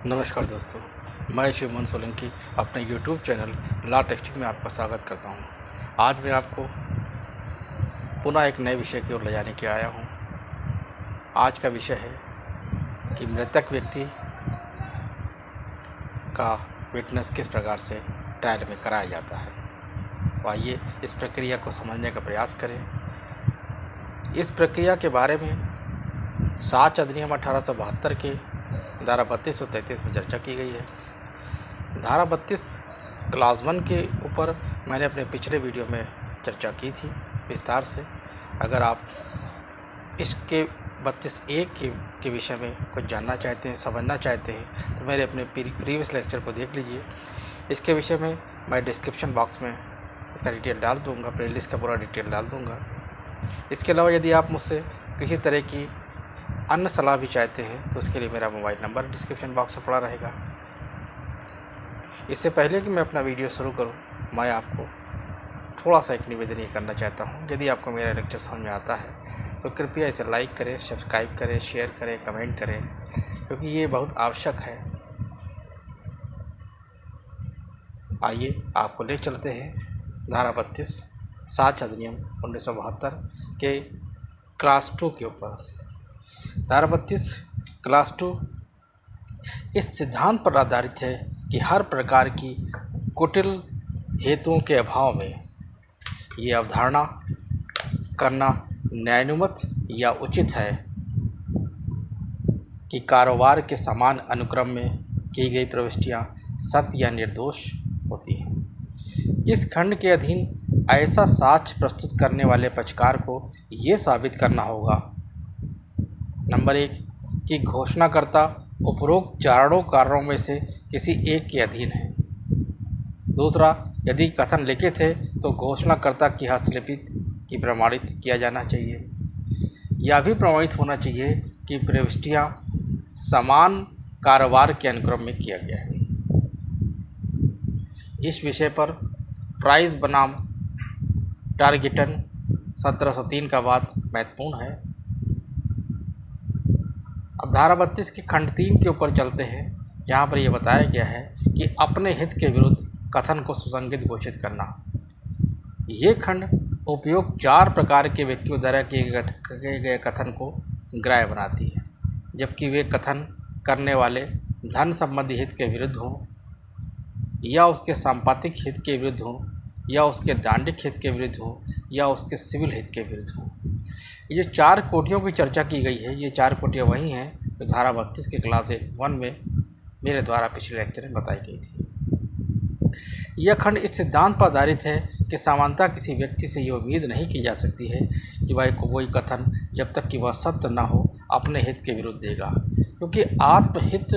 नमस्कार दोस्तों, मैं शिवमन सोलंकी अपने YouTube चैनल लॉ टेक्स्टिंग में आपका स्वागत करता हूं। आज मैं आपको पुनः एक नए विषय की ओर ले जाने के आया हूं। आज का विषय है कि मृतक व्यक्ति का विटनेस किस प्रकार से ट्रायल में कराया जाता है। तो आइए इस प्रक्रिया को समझने का प्रयास करें। इस प्रक्रिया के बारे में साक्ष्य अधिनियम 1872 के धारा 32 और 33 में चर्चा की गई है। धारा 32 क्लास 1 के ऊपर मैंने अपने पिछले वीडियो में चर्चा की थी विस्तार से। अगर आप इसके 32(1) के विषय में कुछ जानना चाहते हैं, समझना चाहते हैं, तो मेरे अपने प्रीवियस लेक्चर को देख लीजिए। इसके विषय में मैं डिस्क्रिप्शन बॉक्स में इसका डिटेल डाल दूँगा, प्लेलिस्ट का पूरा डिटेल डाल दूँगा। इसके अलावा यदि आप मुझसे किसी तरह की अन्य सलाह भी चाहते हैं तो उसके लिए मेरा मोबाइल नंबर डिस्क्रिप्शन बॉक्स में पड़ा रहेगा। इससे पहले कि मैं अपना वीडियो शुरू करूं, मैं आपको थोड़ा सा एक निवेदन ये करना चाहता हूं। यदि आपको मेरा लेक्चर समझ में आता है तो कृपया इसे लाइक करें, सब्सक्राइब करें, शेयर करें, कमेंट करें, क्योंकि ये बहुत आवश्यक है। आइए आपको ले चलते हैं धारा 32 साक्ष्य अधिनियम 1972 के क्लास 2 के ऊपर। धारा 32 क्लास 2 इस सिद्धांत पर आधारित है कि हर प्रकार की कुटिल हेतुओं के अभाव में ये अवधारणा करना न्यायानुमत या उचित है कि कारोबार के समान अनुक्रम में की गई प्रविष्टियां सत्य या निर्दोष होती हैं। इस खंड के अधीन ऐसा साक्ष्य प्रस्तुत करने वाले पक्षकार को ये साबित करना होगा: नंबर 1 कि घोषणाकर्ता उपरोक्त चारों कारणों में से किसी एक के अधीन है। दूसरा, यदि कथन लिखित है तो घोषणाकर्ता की हस्तलिपि की प्रमाणित किया जाना चाहिए। यह भी प्रमाणित होना चाहिए कि प्रविष्टियां समान कारोबार के अनुक्रम में किया गया है। इस विषय पर प्राइस बनाम टारगेटन 1703 का वाद महत्वपूर्ण है। अब धारा 32 के खंड 3 के ऊपर चलते हैं, जहाँ पर यह बताया गया है कि अपने हित के विरुद्ध कथन को सुसंगत घोषित करना। ये खंड उपयोग 4 प्रकार के व्यक्तियों द्वारा किए गए कथन को ग्राह्य बनाती है, जबकि वे कथन करने वाले धन संबंधी हित के विरुद्ध हों, या उसके संपातिक हित के विरुद्ध हों, या उसके दांडिक हित के विरुद्ध हों, या उसके सिविल हित के विरुद्ध हों। ये 4 कोटियों की चर्चा की गई है। ये 4 कोटियाँ वही हैं जो धारा 32 के क्लास 1 में मेरे द्वारा पिछले लेक्चर में बताई गई थी। यह खंड इस सिद्धांत पर आधारित है कि सामान्यतः किसी व्यक्ति से ये उम्मीद नहीं की जा सकती है कि वह कोई कथन, जब तक कि वह सत्य न हो, अपने हित के विरुद्ध देगा, क्योंकि आत्महित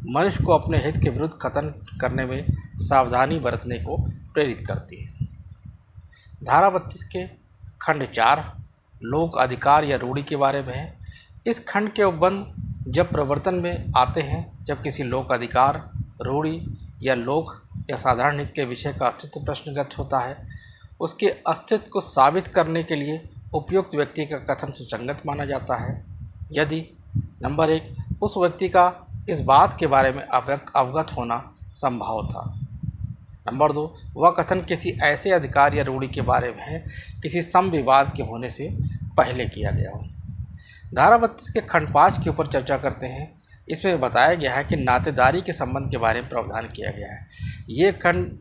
मनुष्य को अपने हित के विरुद्ध कथन करने में सावधानी बरतने को प्रेरित करती है। धारा 32 के खंड 4 लोक अधिकार या रूढ़ि के बारे में है। इस खंड के उपबंध जब प्रवर्तन में आते हैं, जब किसी लोक अधिकार, रूढ़ि या लोक या साधारण हित के विषय का अस्तित्व प्रश्नगत होता है, उसके अस्तित्व को साबित करने के लिए उपयुक्त व्यक्ति का कथन सुसंगत माना जाता है यदि नंबर 1 उस व्यक्ति का इस बात के बारे में अवगत होना संभव था। नंबर 2 वह कथन किसी ऐसे अधिकार या रूढ़ि के बारे में है किसी समविवाद के होने से पहले किया गया हो। धारा 32 के खंड 5 के ऊपर चर्चा करते हैं। इसमें बताया गया है कि नातेदारी के संबंध के बारे में प्रावधान किया गया है। ये खंड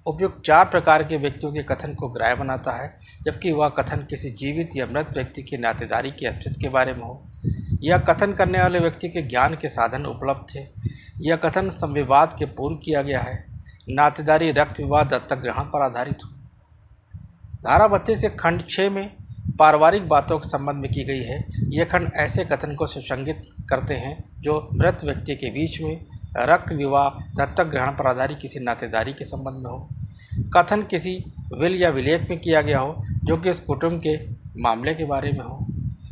उपयुक्त 4 प्रकार के व्यक्तियों के कथन को ग्राह्य बनाता है, जबकि वह कथन किसी जीवित या मृत व्यक्ति की नातेदारी के अस्तित्व के बारे में हो, यह कथन करने वाले व्यक्ति के ज्ञान के साधन उपलब्ध थे, यह कथन संविवाद के पूर्व किया गया है, नातेदारी रक्त विवाद दत्तक ग्रहण पर आधारित हो। धारा 32 के खंड 6 में पारिवारिक बातों के संबंध में की गई है। यह खंड ऐसे कथन को सुसंगत करते हैं जो मृत व्यक्ति के बीच में रक्त विवाह दत्तक ग्रहण पर आधारित किसी नातेदारी के संबंध में हो, कथन किसी विल या विलेख में किया गया हो जो कि उस कुटुंब के मामले के बारे में हो,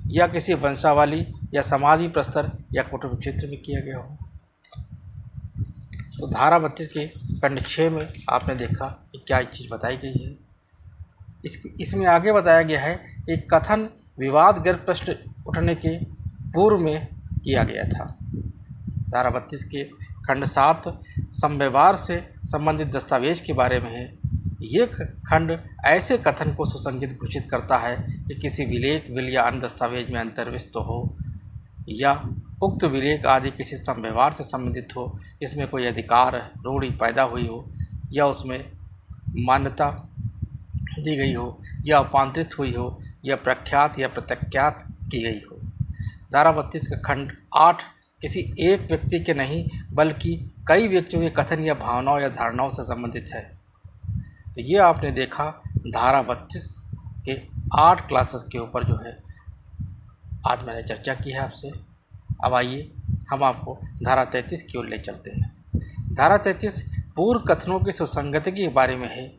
या किसी वंशावली या समाधि प्रस्तर या कुटुंब चित्र में किया गया हो। तो धारा 32 के खंड 6 में आपने देखा कि क्या चीज़ बताई गई है। इसमें आगे बताया गया है कि कथन विवादग्रस्त प्रश्न उठने के पूर्व में किया गया था। धारा 32 के खंड 7 समव्यवहार से संबंधित दस्तावेज के बारे में है। ये खंड ऐसे कथन को सुसंगत घोषित करता है कि किसी विलेख, विल या अन्य दस्तावेज में अंतर्विष्ट हो या उक्त विलेख आदि किसी समव्यवहार से संबंधित हो, इसमें कोई अधिकार रूढ़ि पैदा हुई हो या उसमें मान्यता दी गई हो या रूपांतरित हुई हो या प्रख्यात या प्रत्याख्यात की गई हो। धारा 32 का खंड 8 किसी एक व्यक्ति के नहीं बल्कि कई व्यक्तियों के कथन या भावनाओं या धारणाओं से संबंधित है। तो ये आपने देखा धारा 32 के 8 क्लासेस के ऊपर जो है आज मैंने चर्चा की है आपसे। अब आइए हम आपको धारा 33 की ओर ले चलते हैं। धारा 33 पूर्व कथनों की सुसंगति के बारे में है।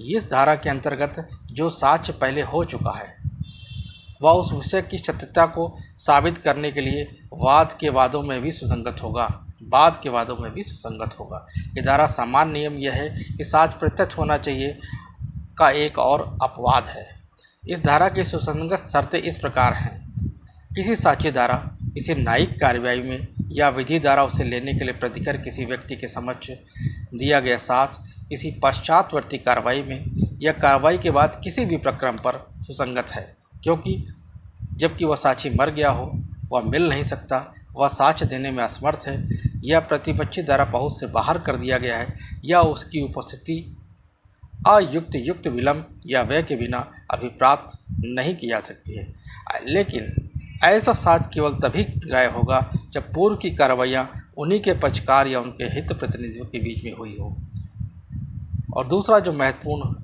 इस धारा के अंतर्गत जो साक्ष्य पहले हो चुका है वह उस विषय की सत्यता को साबित करने के लिए वाद के वादों में भी सुसंगत होगा, बाद के वादों में भी सुसंगत होगा। ये धारा सामान्य नियम यह है कि साक्ष्य प्रत्यक्ष होना चाहिए का एक और अपवाद है। इस धारा की सुसंगत शर्तें इस प्रकार हैं। किसी साक्ष्य द्वारा किसी न्यायिक कार्यवाही में या विधि द्वारा उसे लेने के लिए प्रतिकर किसी व्यक्ति के समक्ष दिया गया साक्ष्य किसी पश्चातवर्ती कार्रवाई में या कार्रवाई के बाद किसी भी प्रक्रम पर सुसंगत है, क्योंकि जबकि वह साक्षी मर गया हो, वह मिल नहीं सकता, वह साक्ष्य देने में असमर्थ है या प्रतिपक्षी द्वारा पहुंच से बाहर कर दिया गया है या उसकी उपस्थिति युक्त विलंब या व्यय के बिना अभी प्राप्त नहीं की जा सकती है। लेकिन ऐसा साक्ष्य केवल तभी ग्राह्य होगा जब पूर्व की कार्रवाइयाँ उन्हीं के पक्षकार या उनके हित प्रतिनिधियों के बीच में हुई हो। और दूसरा जो महत्वपूर्ण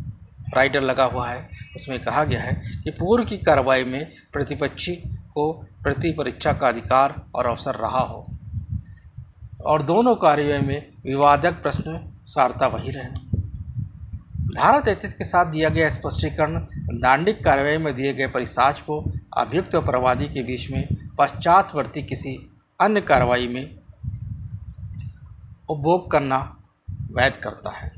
राइडर लगा हुआ है उसमें कहा गया है कि पूर्व की कार्रवाई में प्रतिपक्षी को प्रति परीक्षा का अधिकार और अवसर रहा हो और दोनों कार्रवाई में विवादक प्रश्न सारता वही रहे। धारा 33 के साथ दिया गया स्पष्टीकरण दांडिक कार्रवाई में दिए गए परिसाक्ष्य को अभियुक्त और प्रवादी के बीच में पश्चातवर्ती किसी अन्य कार्रवाई में उपभोग करना वैध करता है।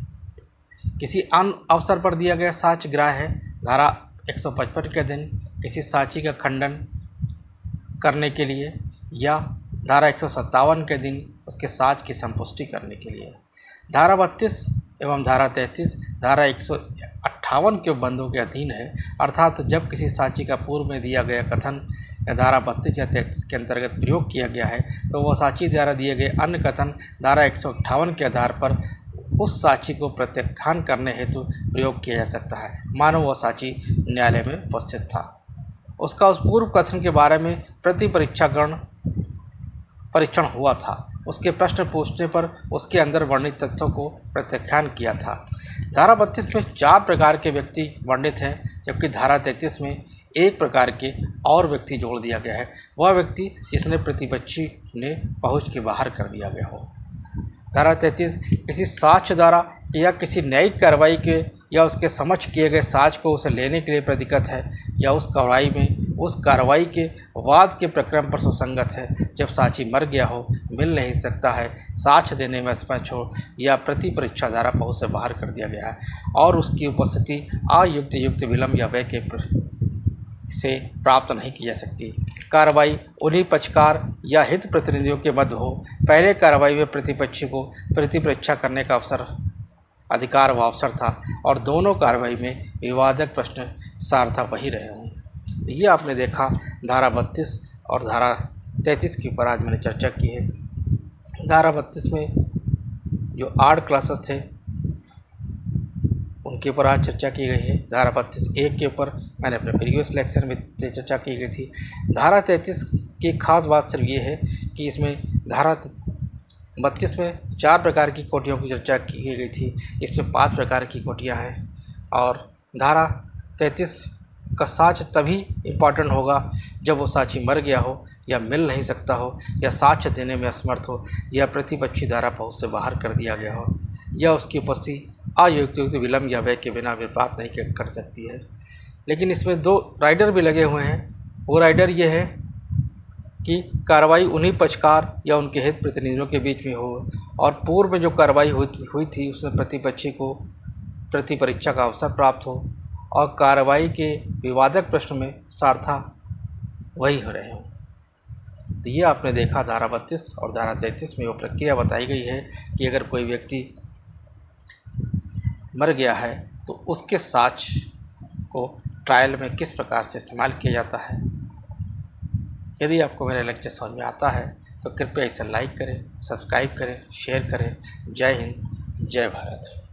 किसी अन्य अवसर पर दिया गया साक्ष्य ग्राह्य है। धारा 155 के दिन किसी साक्षी का खंडन करने के लिए या धारा 157 के दिन उसके साक्ष्य की संपुष्टि करने के लिए। धारा 32 एवं धारा 33 धारा 158 के बंधों के अधीन है, अर्थात जब किसी साक्षी का पूर्व में दिया गया कथन या धारा 32 या 33 के अंतर्गत प्रयोग किया गया है तो वह साक्षी द्वारा दिए गए अन्य कथन धारा 158 के आधार पर उस साक्षी को प्रत्याख्यान करने हेतु प्रयोग किया जा सकता है। मानो वह साक्षी न्यायालय में उपस्थित था, उसका उस पूर्व कथन के बारे में प्रति परीक्षण हुआ था, उसके प्रश्न पूछने पर उसके अंदर वर्णित तथ्यों को प्रत्याख्यान किया था। धारा 32 में 4 प्रकार के व्यक्ति वर्णित हैं, जबकि धारा 33 में एक प्रकार के और व्यक्ति जोड़ दिया गया है, वह व्यक्ति जिसने प्रतिपक्षी ने पहुँच के बाहर कर दिया गया हो। धारा 33 किसी साक्ष्य द्वारा या किसी न्यायिक कार्रवाई के या उसके समक्ष किए गए साक्ष्य को उसे लेने के लिए प्रतिगत है या उस कार्रवाई के वाद के प्रक्रम पर सुसंगत है जब साक्षी मर गया हो, मिल नहीं सकता है, साक्ष्य देने में असमर्थ हो या प्रति परीक्षा द्वारा पहुँच से बाहर कर दिया गया है और उसकी उपस्थिति युक्त विलंब या व्यय के से प्राप्त नहीं की जा सकती। कार्रवाई उन्हीं पक्षकार या हित प्रतिनिधियों के मध्य हो। पहले कार्रवाई में प्रतिपक्षी को प्रतिपरीक्षा करने का अधिकार व अवसर था और दोनों कार्रवाई में विवादक प्रश्न सारथा वही रहे हों। तो ये आपने देखा धारा 32 और धारा 33 के ऊपर आज मैंने चर्चा की है। धारा 32 में जो 8 क्लासेस थे उनके ऊपर आज चर्चा की गई है। धारा 32(1) के ऊपर मैंने अपने प्रीवियस लेक्चर में चर्चा की गई थी। धारा 33 की खास बात सिर्फ ये है कि इसमें धारा 32 में 4 प्रकार की कोटियों की चर्चा की गई थी, इसमें 5 प्रकार की कोटियाँ हैं और धारा 33 का साक्ष्य तभी इम्पॉर्टेंट होगा जब वो साक्षी मर गया हो या मिल नहीं सकता हो या साक्ष्य देने में असमर्थ हो या प्रतिपक्षी द्वारा पहुँच से बाहर कर दिया गया हो या उसकी उपस्थिति अयुक्त विलंब या व्यय के बिना वे प्राप्त नहीं कर सकती है। लेकिन इसमें 2 राइडर भी लगे हुए हैं। वो राइडर ये है कि कार्रवाई उन्हीं पक्षकार या उनके हित प्रतिनिधियों के बीच में हो और पूर्व में जो कार्रवाई हुई थी उसमें प्रतिपक्षी को प्रति परीक्षा का अवसर प्राप्त हो और कार्रवाई के विवादक प्रश्न में सारथा वही हो रहे हों। तो ये आपने देखा धारा 32 और धारा 33 में वो प्रक्रिया बताई गई है कि अगर कोई व्यक्ति मर गया है तो उसके साक्ष्य को ट्रायल में किस प्रकार से इस्तेमाल किया जाता है। यदि आपको मेरा लेक्चर समझ में आता है तो कृपया इसे लाइक करें, सब्सक्राइब करें, शेयर करें। जय हिंद, जय भारत।